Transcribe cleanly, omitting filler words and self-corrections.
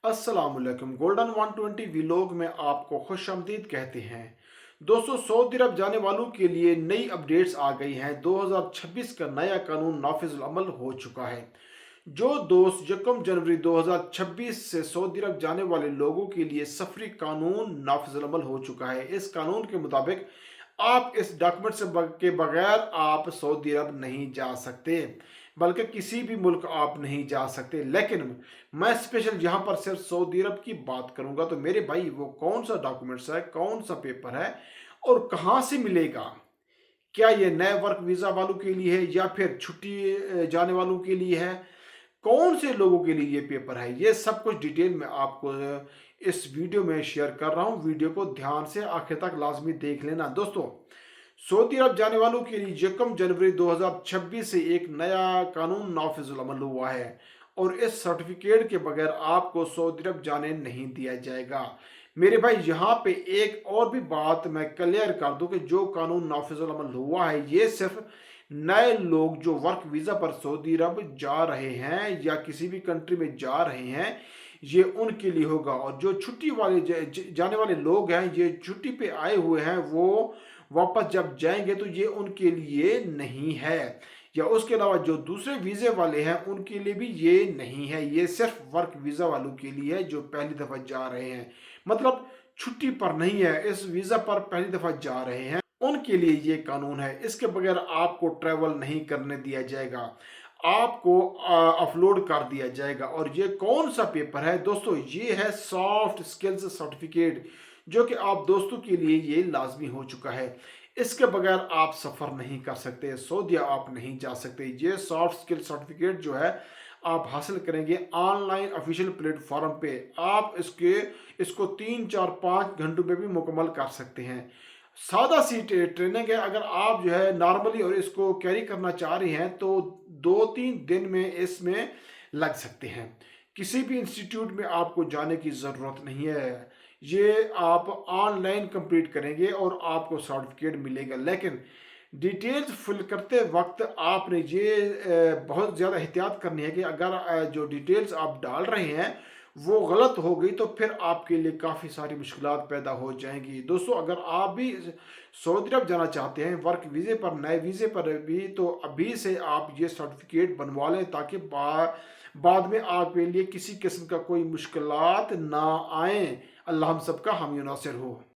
अस्सलाम वालेकुम। Golden 120 vlog में आपको खुशामदीद कहते हैं। दोस्तों, सऊदी अरब जाने वालों के लिए नई अपडेट्स आ गई हैं। 2026 का नया कानून नाफिजुल अमल हो चुका है। जो दोस्त 1 जनवरी 2026 से सऊदी अरब जाने वाले लोगों के लिए सफरी कानून नाफिजुल अमल हो चुका है। इस कानून के मुताबिक आप इस डॉक्यूमेंट के बगैर आप सऊदी अरब नहीं जा सकते, बल्कि किसी भी मुल्क आप नहीं जा सकते। लेकिन मैं स्पेशल यहाँ पर सिर्फ सऊदी अरब की बात करूंगा। तो मेरे भाई, वो कौन सा डॉक्यूमेंट्स है, कौन सा पेपर है और कहाँ से मिलेगा? क्या ये नए वर्क वीज़ा वालों के लिए है या फिर छुट्टी जाने वालों के लिए है? कौन से लोगों के लिए ये पेपर है? ये सब कुछ डिटेल में आपको इस वीडियो में शेयर कर रहा हूँ। वीडियो को ध्यान से आखिर तक लाजमी देख लेना। दोस्तों, सऊदी अरब जाने वालों के लिए 1 जनवरी 2026 से एक नया कानून नाफिजुल अमल हुआ है और इस सर्टिफिकेट के बगैर आपको सऊदी अरब जाने नहीं दिया जाएगा। मेरे भाई, यहाँ पे एक और भी बात मैं क्लियर कर दूं कि जो कानून नाफिजुल अमल हुआ है, ये सिर्फ नए लोग जो वर्क वीज़ा पर सऊदी अरब जा रहे हैं या किसी भी कंट्री में जा रहे हैं, ये उनके लिए होगा। और जो छुट्टी वाले जाने वाले लोग हैं, ये छुट्टी पे आए हुए हैं, वो वापस जब जाएंगे तो ये उनके लिए नहीं है। या उसके अलावा जो दूसरे वीज़े वाले हैं, उनके लिए भी ये नहीं है। ये सिर्फ वर्क वीज़ा वालों के लिए है जो पहली दफ़ा जा रहे हैं, मतलब छुट्टी पर नहीं है, इस वीज़ा पर पहली दफ़ा जा रहे हैं, उनके लिए ये कानून है। इसके बगैर आपको ट्रैवल नहीं करने दिया जाएगा, आपको अपलोड कर दिया जाएगा। और ये कौन सा पेपर है दोस्तों? ये है सॉफ्ट स्किल्स सर्टिफिकेट, जो कि आप दोस्तों के लिए ये लाजमी हो चुका है। इसके बगैर आप सफ़र नहीं कर सकते, सऊदीया आप नहीं जा सकते। ये सॉफ्ट स्किल सर्टिफिकेट जो है, आप हासिल करेंगे ऑनलाइन ऑफिशियल प्लेटफॉर्म पे। आप इसको 3 4 5 घंटों में भी मुकम्मल कर सकते हैं। सादा सी ट्रेनिंग है। अगर आप जो है नॉर्मली और इसको कैरी करना चाह रही हैं तो 2 3 दिन में इसमें लग सकते हैं। किसी भी इंस्टीट्यूट में आपको जाने की ज़रूरत नहीं है। ये आप ऑनलाइन कंप्लीट करेंगे और आपको सर्टिफिकेट मिलेगा। लेकिन डिटेल्स फिल करते वक्त आपने ये बहुत ज़्यादा एहतियात करनी है कि अगर जो डिटेल्स आप डाल रहे हैं वो गलत हो गई तो फिर आपके लिए काफ़ी सारी मुश्किलात पैदा हो जाएंगी। दोस्तों, अगर आप भी सऊदी अरब जाना चाहते हैं वर्क वीज़े पर, नए वीज़े पर भी, तो अभी से आप ये सर्टिफिकेट बनवा लें ताकि बाद में आपके लिए किसी किस्म का कोई मुश्किलात ना आए। अल्लाह हम सबका हामी नासिर हो।